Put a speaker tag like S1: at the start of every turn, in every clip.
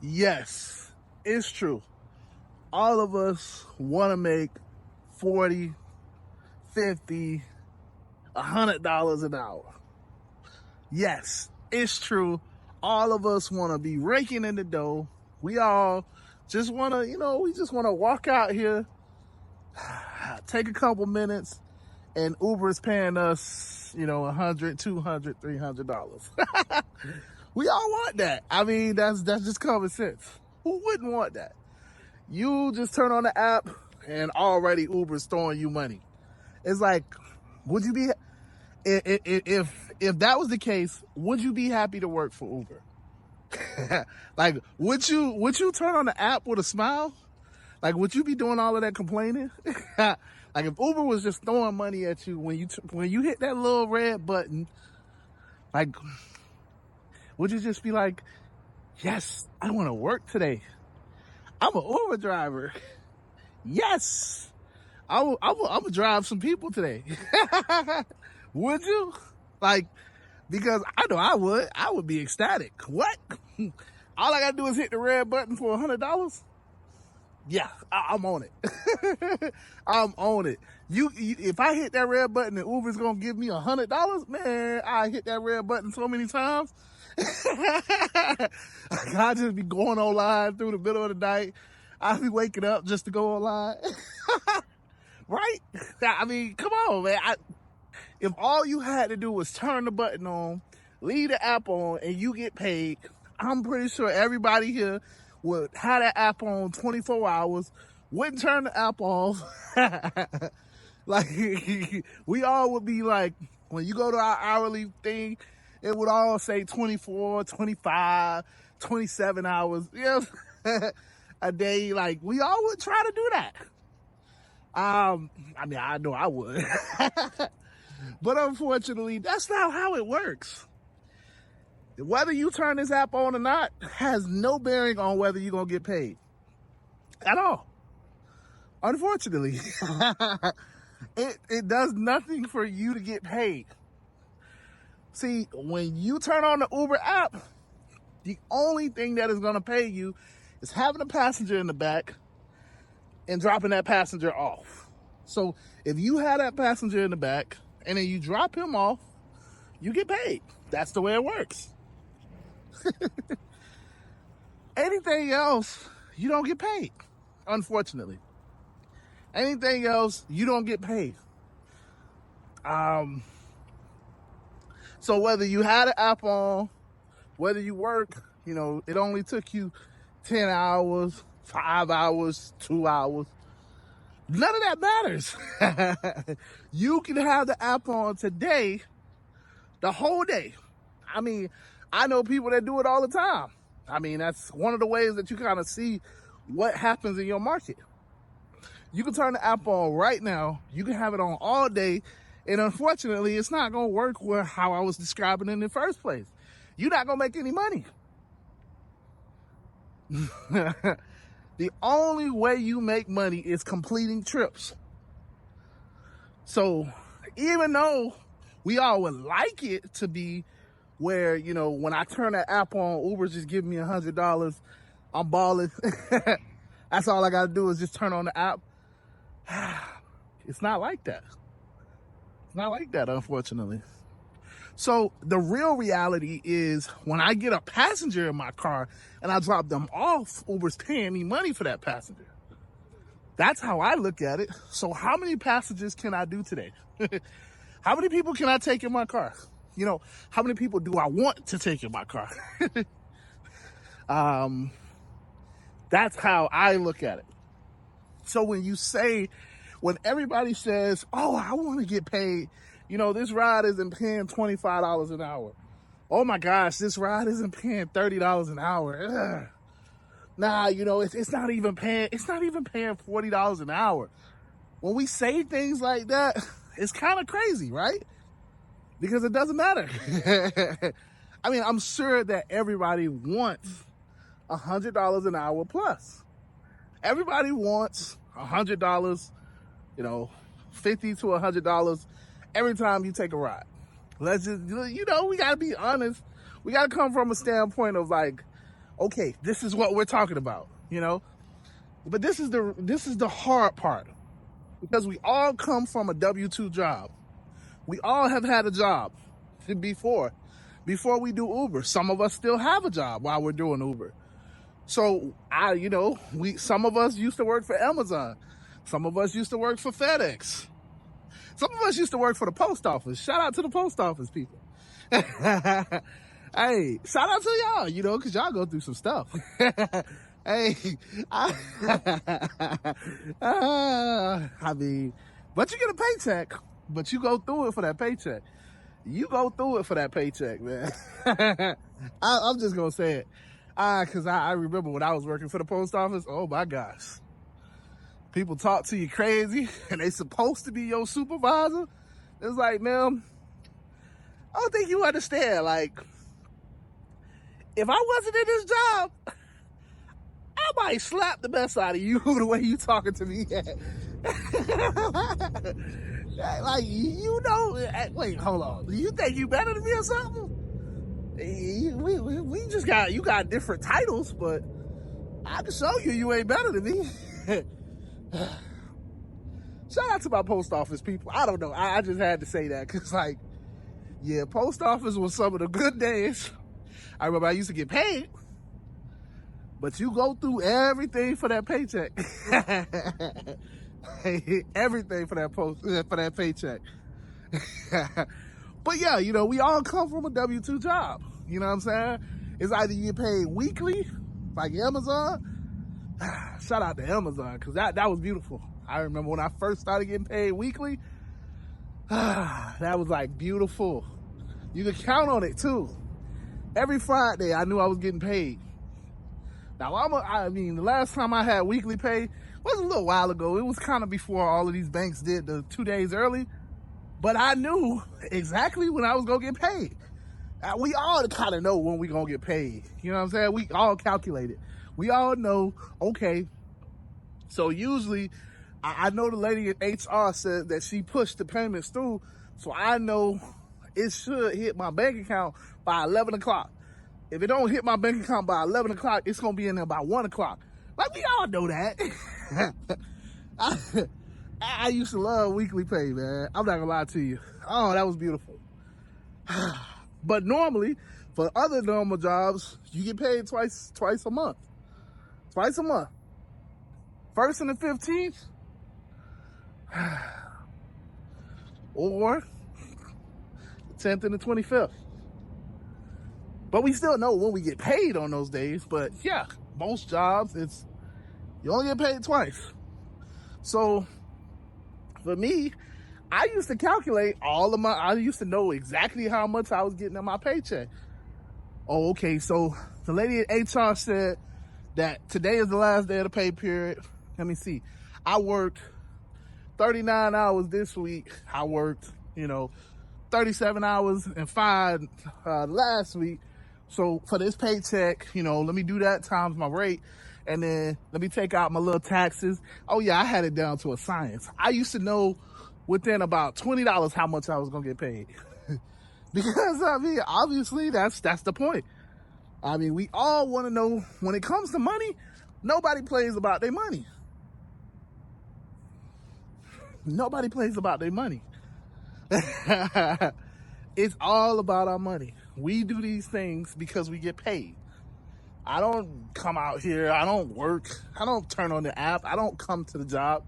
S1: Yes, it's true. All of us want to make 40, 50, $100 an hour. Yes, it's true. All of us want to be raking in the dough. We all just want to, we just want to walk out here, take a couple minutes, and Uber is paying us, $100, $200, $300. We all want that. I mean, that's just common sense. Who wouldn't want that? You just turn on the app and already Uber's throwing you money. It's like, would you be, if that was the case, would you be happy to work for Uber? Like, would you turn on the app with a smile? Like, would you be doing all of that complaining? Like, if Uber was just throwing money at you when you hit that little red button, like, would you just be like, yes, I want to work today. I'm an Uber driver. Yes, I will drive some people today. Would you? Like, because I know I would be ecstatic. What? All I gotta do is hit the red button for $100? Yeah, I'm on it. I'm on it. If I hit that red button and Uber's gonna give me $100, man, I hit that red button so many times. I just be going online through the middle of the night. I'll be waking up just to go online. Right? I mean, come on, man. If all you had to do was turn the button on, leave the app on, and you get paid, I'm pretty sure everybody here would have that app on 24 hours, wouldn't turn the app off. Like, we all would be like, when you go to our hourly thing, it would all say 24, 25, 27 hours, a day. Like, we all would try to do that. I mean, I know I would. But unfortunately, that's not how it works. Whether you turn this app on or not has no bearing on whether you're going to get paid at all. Unfortunately, it does nothing for you to get paid. See, when you turn on the Uber app, the only thing that is going to pay you is having a passenger in the back and dropping that passenger off. So if you have that passenger in the back and then you drop him off, you get paid. That's the way it works. Anything else, you don't get paid, unfortunately. Anything else, you don't get paid. So whether you had an app on, whether you work, it only took you 10 hours, 5 hours, 2 hours, none of that matters. You can have the app on today, the whole day. I mean, I know people that do it all the time. I mean, that's one of the ways that you kind of see what happens in your market. You can turn the app on right now. You can have it on all day. And unfortunately, it's not going to work with how I was describing it in the first place. You're not going to make any money. The only way you make money is completing trips. So even though we all would like it to be where, when I turn that app on, Uber just give me $100, I'm balling. That's all I got to do is just turn on the app. It's not like that. It's not like that, unfortunately. So the real reality is when I get a passenger in my car and I drop them off, Uber's paying me money for that passenger. That's how I look at it. So how many passengers can I do today? How many people can I take in my car? How many people do I want to take in my car? That's how I look at it. So when everybody says, oh, I want to get paid, this ride isn't paying $25 an hour. Oh my gosh, this ride isn't paying $30 an hour. Ugh. Nah, it's not even paying $40 an hour. When we say things like that, it's kind of crazy, right? Because it doesn't matter. I mean, I'm sure that everybody wants $100 an hour plus. Everybody wants $100, $50 to $100 every time you take a ride. Let's just, we got to be honest. We got to come from a standpoint of like, Okay, this is what we're talking about, you know? But this is the hard part, because we all come from a W-2 job. We all have had a job before we do Uber. Some of us still have a job while we're doing Uber. So some of us used to work for Amazon. Some of us used to work for FedEx. Some of us used to work for the post office. Shout out to the post office people. Hey, shout out to y'all, because y'all go through some stuff. Hey, I mean, but you get a paycheck, but you go through it for that paycheck. You go through it for that paycheck, man. I'm just going to say it. Because I remember when I was working for the post office, oh my gosh. People talk to you crazy, and they supposed to be your supervisor. It's like, man, I don't think you understand. Like, if I wasn't in this job, I might slap the mess out of you the way you talking to me. Like, wait, hold on. Do you think you better than me or something? You got different titles, but I can show you ain't better than me. Shout out to my post office people. I don't know. I just had to say that because, like, yeah, post office was some of the good days. I remember I used to get paid, but you go through everything for that paycheck. Everything for that paycheck. But yeah, we all come from a W-2 job. You know what I'm saying? It's either you get paid weekly, like Amazon. Shout out to Amazon, because that was beautiful. I remember when I first started getting paid weekly, that was like beautiful. You could count on it too. Every Friday, I knew I was getting paid. Now, the last time I had weekly pay was a little while ago. It was kind of before all of these banks did the 2 days early. But I knew exactly when I was going to get paid. We all kind of know when we going to get paid. You know what I'm saying? We all calculate it. We all know, okay. So usually, I know the lady at HR said that she pushed the payments through. So I know it should hit my bank account by 11 o'clock. If it don't hit my bank account by 11 o'clock, it's going to be in there by 1 o'clock. Like, we all know that. I used to love weekly pay, man. I'm not going to lie to you. Oh, that was beautiful. But normally, for other normal jobs, you get paid twice a month. Twice a month. 1st and the 15th. Or 10th and the 25th. But we still know when we get paid on those days. But yeah, most jobs, you only get paid twice. So for me, I used to calculate I used to know exactly how much I was getting in my paycheck. Oh, okay. So the lady at HR said that today is the last day of the pay period. Let me see. I worked 39 hours this week. I worked, 37 hours and 5 last week. So for this paycheck, let me do that times my rate. And then let me take out my little taxes. Oh yeah, I had it down to a science. I used to know within about $20 how much I was gonna get paid. Because obviously that's the point. We all want to know when it comes to money, nobody plays about their money. Nobody plays about their money. It's all about our money. We do these things because we get paid. I don't come out here. I don't work. I don't turn on the app. I don't come to the job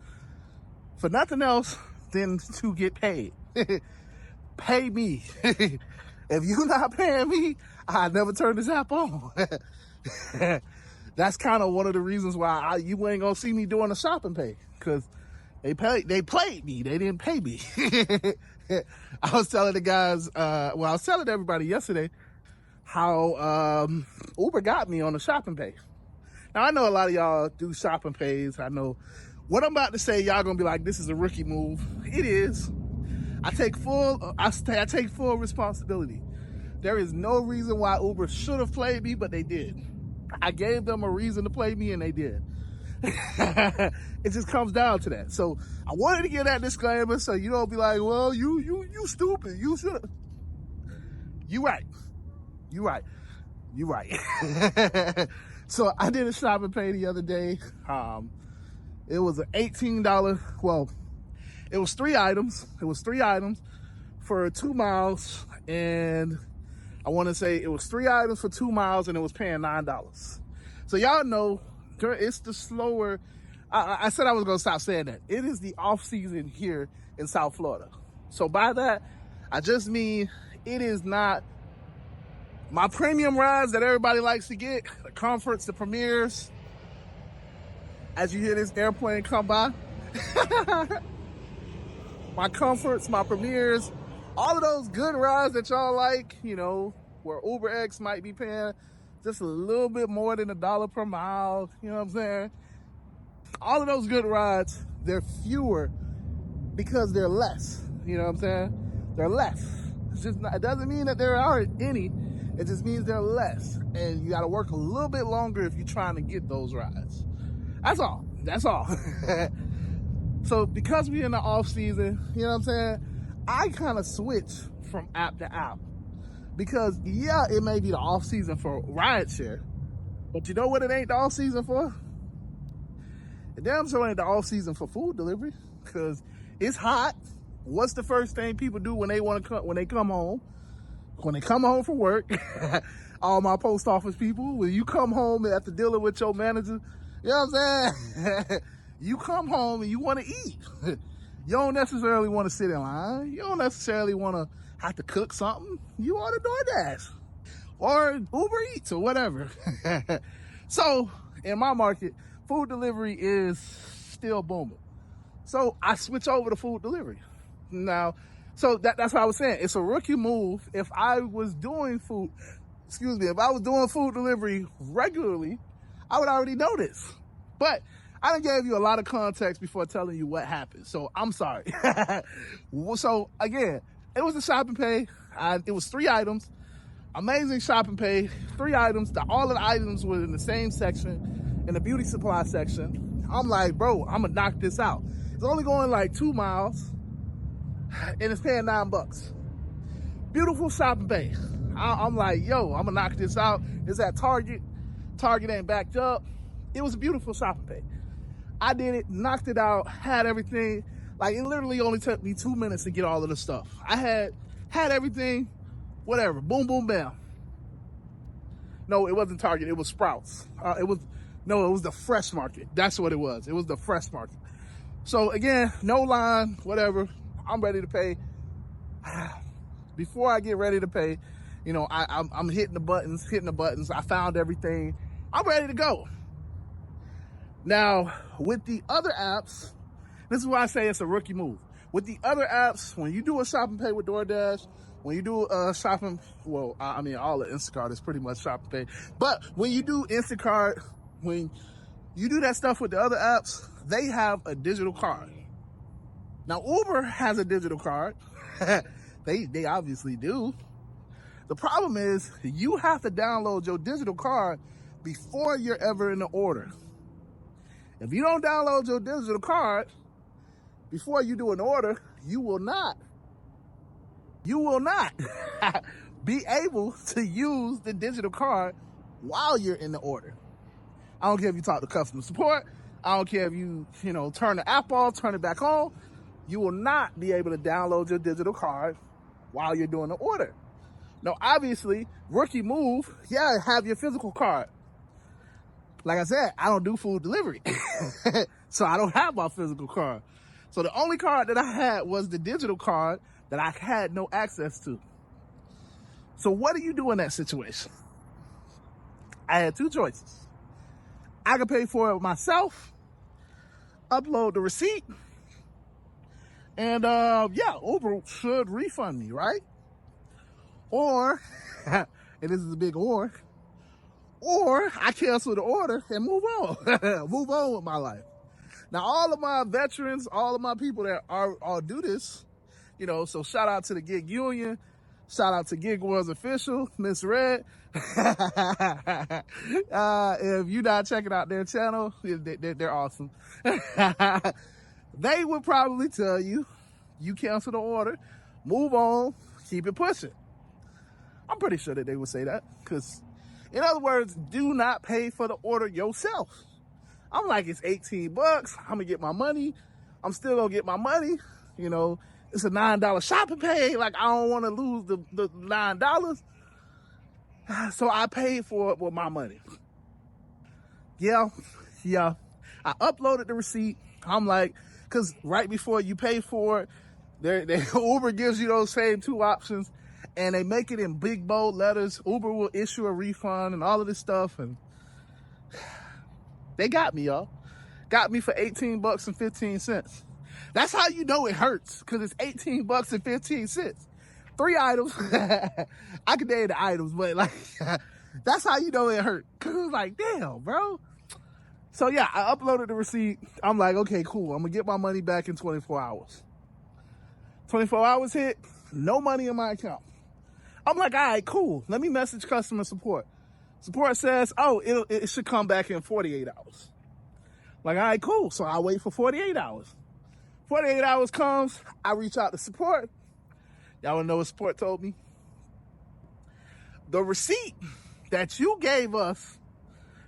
S1: for nothing else than to get paid. Pay me. If you're not paying me, I never turn this app on. That's kind of one of the reasons why you ain't gonna see me doing a shopping pay, because they played me. They didn't pay me. I was telling the guys, I was telling everybody yesterday how Uber got me on the shopping pay. Now, I know a lot of y'all do shopping pays. I know what I'm about to say, y'all gonna be like, this is a rookie move. It is. I take full responsibility. There is no reason why Uber should have played me, but they did. I gave them a reason to play me, and they did. It just comes down to that. So I wanted to give that disclaimer so you don't be like, well, you stupid. You should have. You right. You're right. So I did a shopping pay the other day. It was an $18. Well, it was 3 items. It was 3 items for 2 miles, and I want to say it was 3 items for 2 miles, and it was paying $9. So y'all know it's the slower. I said I was gonna stop saying that. It is the off season here in South Florida. So by that, I just mean it is not my premium rides that everybody likes to get, the comforts, the premieres. As you hear this airplane come by, my comforts, my premieres, all of those good rides that y'all like, you know, where UberX might be paying just a little bit more than $1 per mile, you know what I'm saying? All of those good rides, they're fewer because they're less, you know what I'm saying? They're less. It's just not, it doesn't mean that there aren't any, it just means they're less. And you gotta work a little bit longer if you're trying to get those rides. That's all, that's all. So because we're in the off season, you know what I'm saying? I kind of switch from app to app because yeah, it may be the off season for rideshare, but you know what it ain't the off season for? It damn sure ain't the off season for food delivery because it's hot. What's the first thing people do when they want to come, when they come home? When they come home from work, all my post office people, when you come home after dealing with your manager, you know what I'm saying? You come home and you want to eat. You don't necessarily want to sit in line. You don't necessarily want to have to cook something. You order DoorDash or Uber Eats or whatever. So in my market, food delivery is still booming. So I switch over to food delivery. Now, so that's what I was saying. It's a rookie move. If I was doing food, if I was doing food delivery regularly, I would already know this. But I done gave you a lot of context before telling you what happened. So I'm sorry. So again, it was a shopping pay. It was 3 items. Amazing shopping pay. 3 items. All of the items were in the same section, in the beauty supply section. I'm like, bro, I'm gonna knock this out. It's only going like 2 miles and it's paying $9. Beautiful shopping pay. I'm like, yo, I'm gonna knock this out. It's at Target. Target ain't backed up. It was a beautiful shopping pay. I did it, knocked it out, had everything. Like, it literally only took me 2 minutes to get all of the stuff. I had everything, whatever, boom, boom, bam. No, it wasn't Target, it was Sprouts. It was the Fresh Market. That's what it was. It was the Fresh Market. So again, no line, whatever. I'm ready to pay. Before I get ready to pay, you know, I'm hitting the buttons. I found everything. I'm ready to go. Now, with the other apps, this is why I say it's a rookie move. With the other apps, when you do a shopping pay with DoorDash, when you do a shopping, well, I mean, all of Instacart is pretty much shopping pay. But when you do Instacart, when you do that stuff with the other apps, they have a digital card. Now, Uber has a digital card. They obviously do. The problem is you have to download your digital card before you're ever in the order. If you don't download your digital card before you do an order, you will not be able to use the digital card while you're in the order. I don't care if you talk to customer support. I don't care if you turn the app off, turn it back on. You will not be able to download your digital card while you're doing the order. Now, obviously, rookie move, yeah, have your physical card. Like I said, I don't do food delivery. So I don't have my physical card. So the only card that I had was the digital card that I had no access to. So what do you do in that situation? I had 2 choices. I could pay for it myself, upload the receipt, and yeah, Uber should refund me, right? Or, and this is a big or I cancel the order and move on. Move on with my life. Now, all of my veterans, all of my people that are do this, so shout out to the Gig Union, shout out to Gig Wars Official, Miss Red. If you're not checking out their channel, they're awesome. They would probably tell you cancel the order, move on, keep it pushing. I'm pretty sure that they would say that because In other words, do not pay for the order yourself. I'm like, it's 18 bucks. I'm gonna get my money. I'm still gonna get my money. You know, it's a $9 shopping pay. Like, I don't want to lose the $9. So I paid for it with my money. Yeah. I uploaded the receipt. I'm like, because right before you pay for it, Uber gives you those same two options, and they make it in big bold letters. Uber will issue a refund and all of this stuff, and they got me, y'all. Got me for 18 bucks and 15 cents. That's how you know it hurts, because it's 18 bucks and 15 cents. 3 items. I could name the items, but like, that's how you know it hurt. Because it was like, damn, bro. So yeah, I uploaded the receipt. I'm like, okay, cool. I'm going to get my money back in 24 hours. 24 hours hit, no money in my account. I'm like, all right, cool. Let me message customer support. Support says, oh, it should come back in 48 hours. Like, all right, cool. So I wait for 48 hours. 48 hours comes, I reach out to support. Y'all wanna know what support told me? The receipt that you gave us,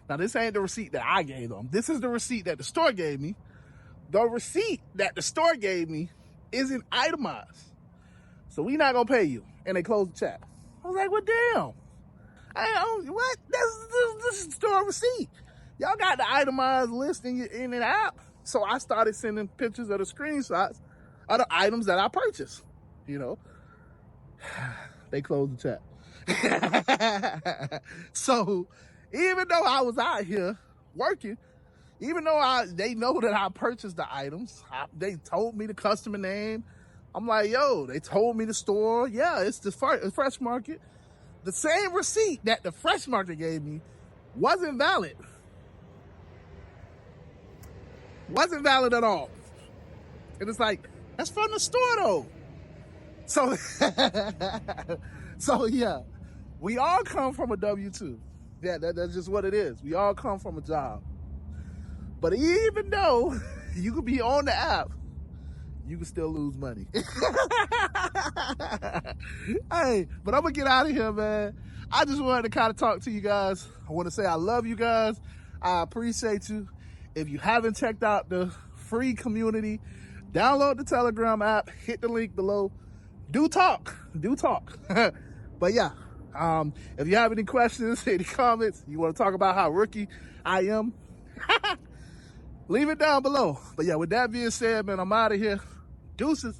S1: now this ain't the receipt that I gave them. This is the receipt that the store gave me. The receipt that the store gave me isn't itemized. So we not gonna pay you. And they closed the chat. I was like, well, damn. What? This is store receipt. Y'all got the itemized list in the app. So I started sending pictures of the screenshots of the items that I purchased. You know, they closed the chat. So even though I was out here working, even though they know that I purchased the items, they told me the customer name. I'm like, yo, they told me the store. Yeah, it's the Fresh Market. The same receipt that the Fresh Market gave me wasn't valid. Wasn't valid at all. And it's like, that's from the store though. So, so yeah, we all come from a W-2. Yeah, that's just what it is. We all come from a job. But even though you could be on the app, you can still lose money. Hey, but I'm gonna get out of here, man. I just wanted to kind of talk to you guys. I want to say I love you guys. I appreciate you. If you haven't checked out the free community, download the Telegram app, hit the link below. Do talk. But yeah, if you have any questions, any comments, you want to talk about how rookie I am, leave it down below. But yeah, with that being said, man, I'm out of here. Deuces.